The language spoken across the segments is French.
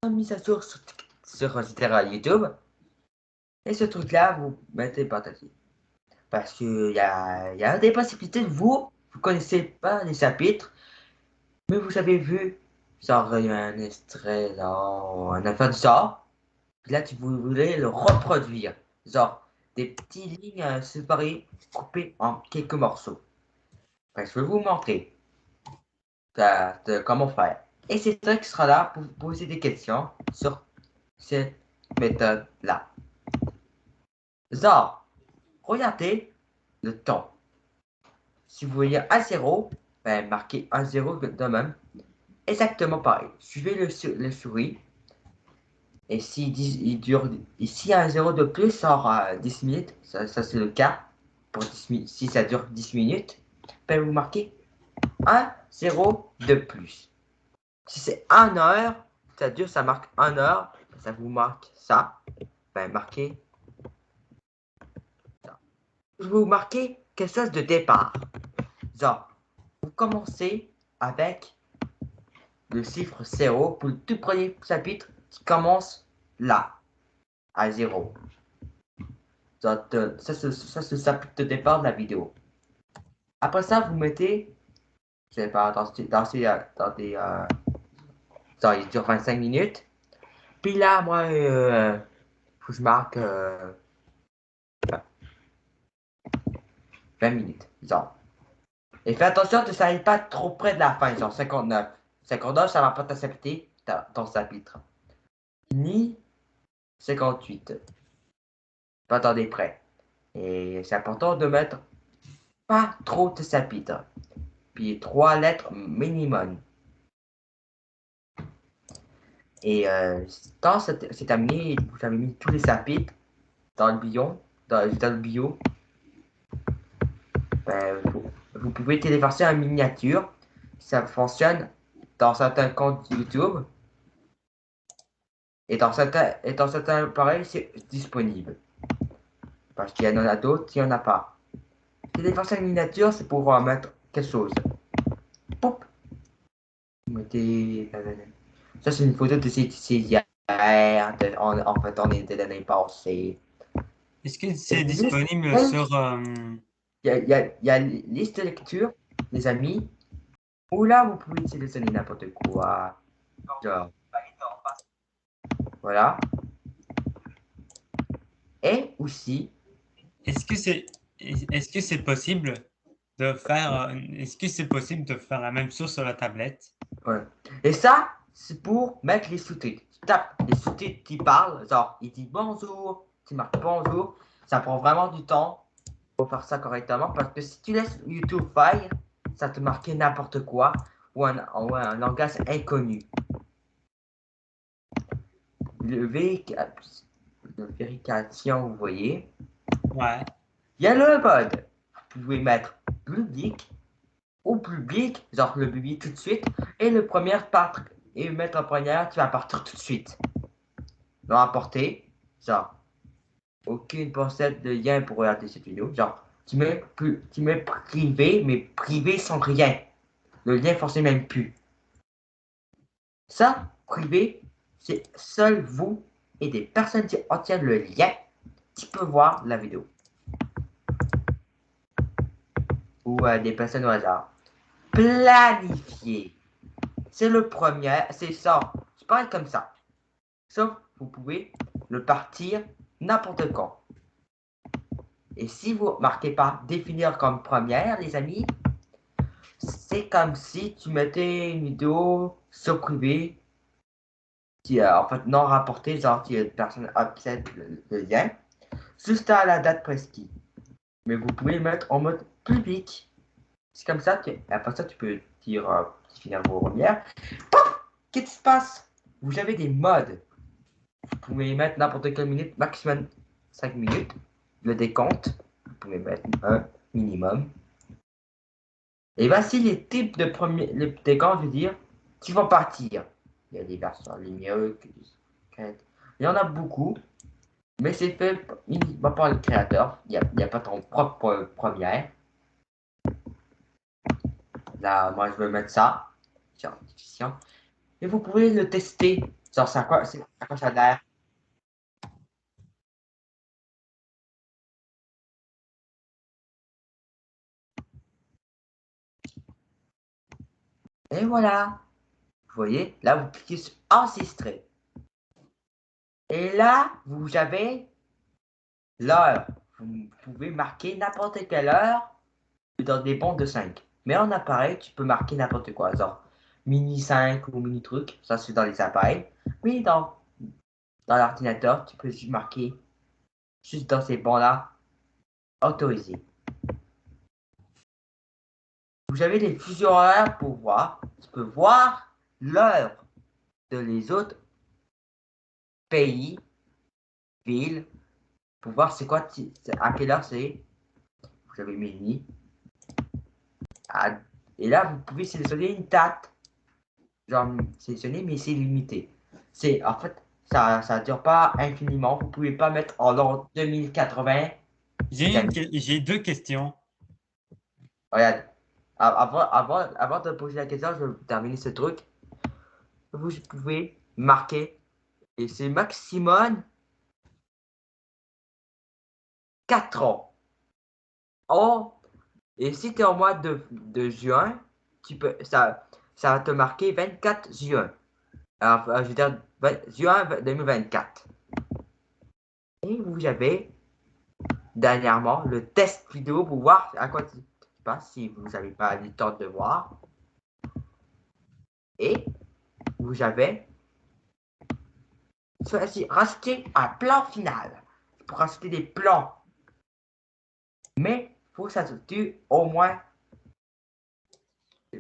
mise à jour sur YouTube. Et ce truc-là, vous mettez partager. Parce qu'il y a des possibilités. Vous connaissez pas les chapitres, mais vous avez vu, genre, il y a un extrait, genre, un affaire de genre. Puis là, vous voulez le reproduire. Genre, des petites lignes séparées, coupées en quelques morceaux. Ben, je vais vous montrer comment faire. Et c'est ça qui sera là pour vous poser des questions sur cette méthode-là. Genre, regardez le temps. Si vous voyez un 0, ben, marquez un 0 de même. Exactement pareil. Suivez le souris. Et il dure, s'il y a un 0 de plus, ça aura 10 minutes. Ça c'est le cas. Pour 10 si ça dure 10 minutes, ben, vous marquez un 0 de plus. Si c'est 1 heure, ça marque 1 heure. Ça vous marque ça. Ben, marquez ça. Vous marquez quelque chose de départ. Genre, vous commencez avec le chiffre 0 pour le tout premier chapitre qui commence là, à 0. Ça, c'est le chapitre de départ de la vidéo. Après ça, vous mettez, je sais pas, ça, il dure 25 minutes. Puis là, moi, faut que je marque 20 minutes, genre. Et fais attention que ça n'aille pas trop près de la fin, genre 59. 59, ça va pas t'accepter ton chapitre. Ni 58. Pas attendez près. Et c'est important de mettre pas trop de chapitres. Puis 3 lettres minimum. Et quand c'est terminé, vous avez mis tous les chapitres dans le dans le bio, ben, vous pouvez télécharger en miniature. Ça fonctionne dans certains comptes YouTube. Et dans certains appareils, c'est disponible. Parce qu'il y en a d'autres, il n'y en a pas. Télécharger en miniature, c'est pour mettre quelque chose. Pop! Vous mettez. Ça, c'est une photo de hier. En fait, on était l'année passée. Est-ce que Il c'est disponible sur... y a liste de lecture, les amis, où là, vous pouvez sélectionner n'importe quoi. Genre, voilà. Et aussi, Est-ce que c'est possible de faire... est-ce que c'est possible de faire la même chose sur la tablette? ouais. Et ça, c'est pour mettre les sous-titres. Tu tapes les sous-titres qui parlent, genre, il dit bonjour, tu marques bonjour. Ça prend vraiment du temps pour faire ça correctement parce que si tu laisses YouTube faire, ça te marque n'importe quoi ou un langage inconnu. Le, vérification, vous voyez, Ouais. il y a le mode. Vous pouvez mettre public ou public, genre le public tout de suite, et le premier part et mettre en première, tu vas partir tout de suite. Non apporter, genre, aucune pochette de lien pour regarder cette vidéo. Genre, tu mets privé, mais privé sans rien. Le lien forcément même plus. Ça, privé, c'est seul vous et des personnes qui obtiennent le lien qui peuvent voir la vidéo. Ou des personnes au hasard. Planifier. C'est le premier, c'est ça. C'est pareil comme ça. Sauf vous pouvez le partir n'importe quand. Et si vous ne marquez pas définir comme première, les amis, c'est comme si tu mettais une vidéo sur privé qui est en fait non rapportée, genre qui personne accède le lien, juste à la date presque. Mais vous pouvez le mettre en mode public. C'est comme ça que, après ça, tu peux dire définir vos premières. Qu'est-ce qui se passe? Vous avez des modes. Vous pouvez mettre n'importe quelle minute, maximum 5 minutes. Le décompte, vous pouvez mettre un minimum. Et voici les types de premiers, les décomptes, je veux dire, qui vont partir. Il y a des versions linéaires, il y en a beaucoup, mais c'est fait uniquement par le créateur. Il n'y a pas ton propre première. Là, moi, je vais mettre ça. Et vous pouvez le tester Genre, à quoi ça a l'air? Et voilà. Vous voyez, là, vous cliquez sur enregistrer. Et là, vous avez l'heure. Vous pouvez marquer n'importe quelle heure dans des bons de 5. Mais en appareil, tu peux marquer n'importe quoi. Genre, mini 5 ou mini truc. Ça, c'est dans les appareils. Mais dans l'ordinateur, tu peux juste marquer juste dans ces bons-là, autorisé. Vous avez des fusions horaires pour voir. Tu peux voir l'heure de les autres pays, villes, pour voir c'est quoi, à quelle heure c'est. Vous avez minuit. Et là, vous pouvez sélectionner une date. Genre, sélectionner, mais c'est limité. En fait, ça dure pas infiniment. Vous pouvez pas mettre en l'an 2080. J'ai deux questions. Regarde, avant de poser la question, je vais terminer ce truc. Vous pouvez marquer, et c'est maximum 4 ans. Oh, et si tu es au mois de juin, ça va te marquer 24 juin. Alors, je veux dire juin 2024. Et vous avez dernièrement le test vidéo pour voir à quoi tu passes si vous n'avez pas eu le temps de voir. Et vous avez choisi rajouter un plan final. Pour rajouter des plans. Mais il faut s'ajouter au moins.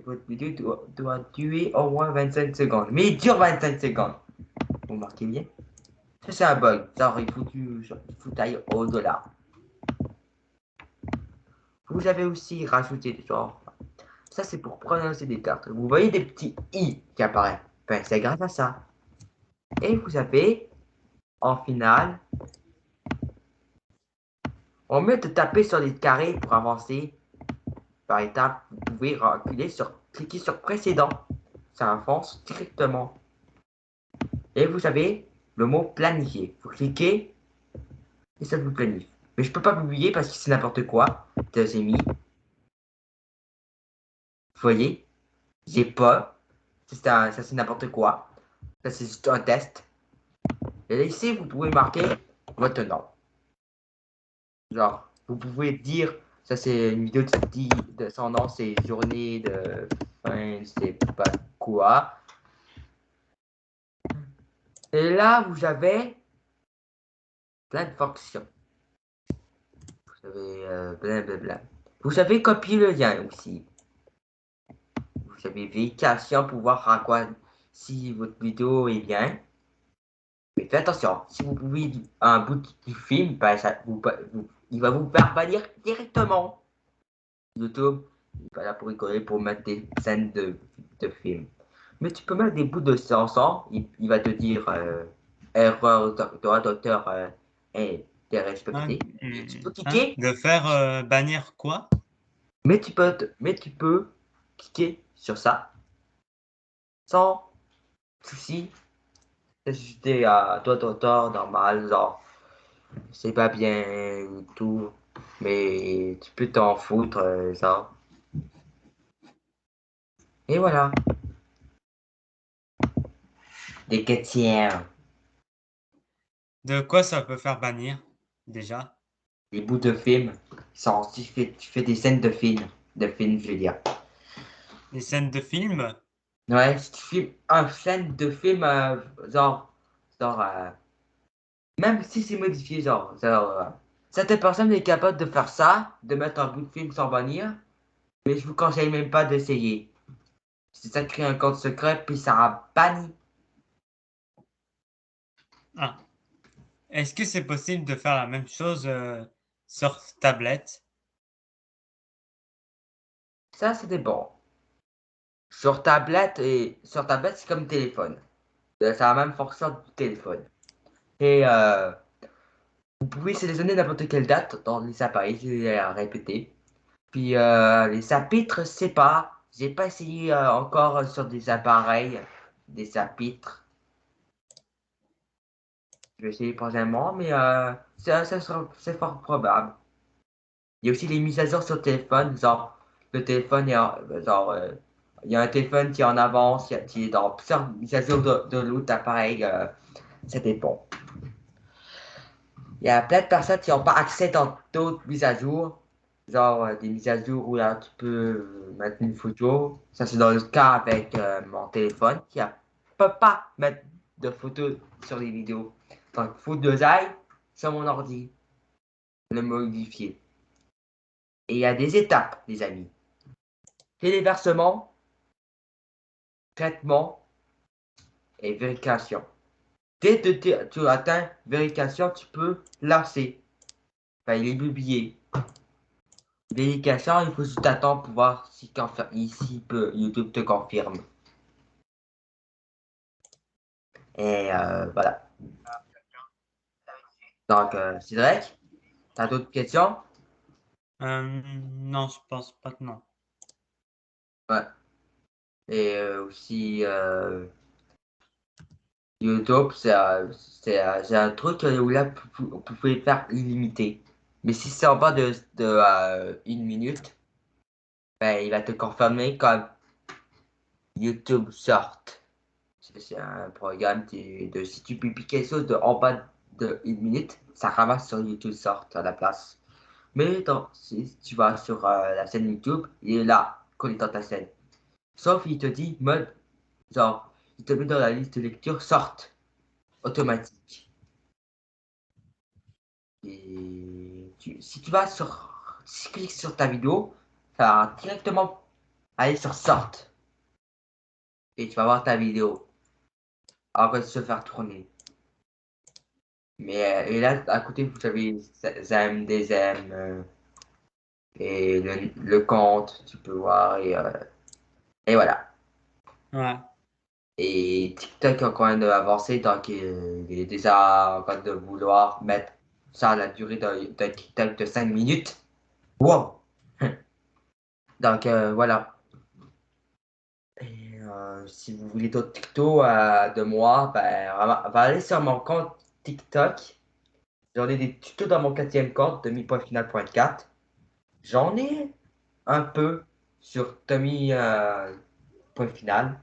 Votre vidéo doit durer au moins 25 secondes. Mais il dure 25 secondes. Vous marquez bien. Ça, c'est un bug. Ça aurait foutu taille au-delà. Vous avez aussi rajouté des genres. Ça, c'est pour prononcer des cartes. Vous voyez des petits i qui apparaissent. Ben, c'est grâce à ça. Et vous avez, en finale, au lieu de taper sur les carrés pour avancer par étapes, vous pouvez cliquer sur précédent. Ça avance directement. Et vous avez le mot planifier. Vous cliquez et ça vous planifie. Mais je peux pas publier parce que c'est n'importe quoi. J'ai mis. Vous voyez, j'ai pas. Ça c'est n'importe quoi. Ça c'est juste un test. Et ici, vous pouvez marquer votre nom. Genre, vous pouvez dire, ça c'est une vidéo qui dit de son nom, c'est journée de fin, je sais pas quoi. Et là, vous avez plein de fonctions. Vous avez blablabla. Vous savez copier le lien aussi. Vous avez vérification pour voir à quoi si votre vidéo est bien. Mais faites attention, si vous pouvez un bout du film, ben, il va vous faire bannir directement. YouTube, il est pas là pour rigoler, pour mettre des scènes de film. Mais tu peux mettre des bouts de chansons, il va te dire erreur droit d'auteur est Hein, respecté. Et tu peux hein, cliquer, de faire bannir quoi? mais tu peux cliquer sur ça sans souci. Ajouter à droit d'auteur normal, genre c'est pas bien ou tout, mais tu peux t'en foutre, ça. Et voilà, des quêtières, De quoi ça peut faire bannir, déjà? des bouts de films, si tu fais des scènes de films, je veux dire. Des scènes de films? Ouais, si tu filmes un scène de film, genre, même si c'est modifié, certaines personnes sont capables de faire ça, de mettre un bout de film sans bannir, mais je vous conseille même pas d'essayer. C'est ça crée un compte secret, puis ça a banni. Ah. Est-ce que c'est possible de faire la même chose sur tablette? Ça, c'était bon. Sur tablette, c'est comme téléphone. Ça a la même fonction du téléphone. Et vous pouvez sélectionner n'importe quelle date dans les appareils, je vais répéter. Puis les chapitres, c'est pas. J'ai pas essayé encore sur des appareils, des chapitres. Je vais essayer prochainement, mais c'est fort probable. Il y a aussi les mises à jour sur le téléphone, genre, le téléphone est genre, il y a un téléphone qui est en avance, qui est dans plusieurs mises à jour de l'autre appareil, ça dépend. Il y a plein de personnes qui n'ont pas accès dans d'autres mises à jour, genre des mises à jour où là tu peux mettre une photo. Ça, c'est dans le cas avec mon téléphone qui ne peut pas mettre de photos sur les vidéos. Donc, il faut que j'aille sur mon ordi, le modifier. Et il y a des étapes, les amis. Téléversement, traitement et vérification. Dès que tu atteins vérification, tu peux lancer. Enfin, il est publié. Vérification, il faut juste attendre pour voir si YouTube te confirme. Et voilà. Donc, Cédric, t'as d'autres questions? Non, je pense pas que non. Ouais. Et aussi, YouTube, c'est un truc où là, vous pouvez faire illimité. Mais si c'est en bas de 1 minute, ben, il va te confirmer comme YouTube Short. C'est un programme si tu publies quelque chose en bas de 1 minute, ça ramasse sur YouTube Short à la place. Mais si tu vas sur la chaîne YouTube, il est là, collé dans ta chaîne. Sauf il te dit mode, genre, il te met dans la liste de lecture Short, automatique. Et si tu vas si tu cliques sur ta vidéo, ça va directement aller sur Short. Et tu vas voir ta vidéo. Après, se faire tourner. Mais et là, à côté, vous avez j'aime, des aimes, et le compte, tu peux voir, et voilà. Ouais. Et TikTok est en train d'avancer, donc il est déjà en train de vouloir mettre ça à la durée d'un TikTok de 5 minutes. Wow! Donc voilà. Et si vous voulez d'autres TikTok de moi, ben, va aller sur mon compte TikTok. J'en ai des tutos dans mon 4e compte, demi.final.4. J'en ai un peu sur Tommy point final.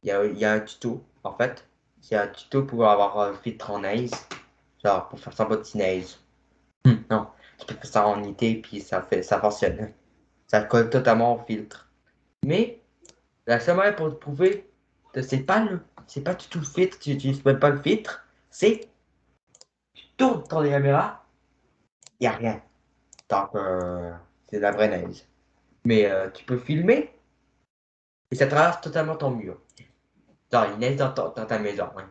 Il y a un tuto, en fait. Il y a un tuto pour avoir un filtre en neige. Genre, pour faire ça en mode neige. Non, tu peux faire ça en été, puis ça fonctionne. Ça colle totalement au filtre. Mais, la seule manière pour te prouver que c'est pas du tout le filtre, tu n'utilises même pas le filtre, c'est, tu tournes ton caméra, il n'y a rien. Donc, c'est de la vraie neige. Mais tu peux filmer, et ça traverse totalement ton mur. Genre, il neige dans ta maison. Hein.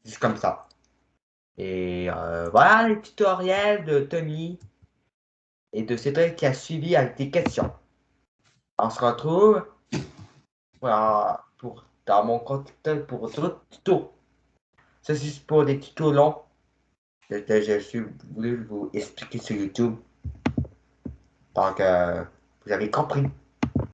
Juste comme ça. Et voilà les tutoriels de Tommy et de Cédric qui a suivi avec des questions. On se retrouve dans mon compte TikTok pour d'autres tutos. Ça, c'est pour des tutos longs que je suis voulu vous expliquer sur YouTube. Donc, vous avez compris.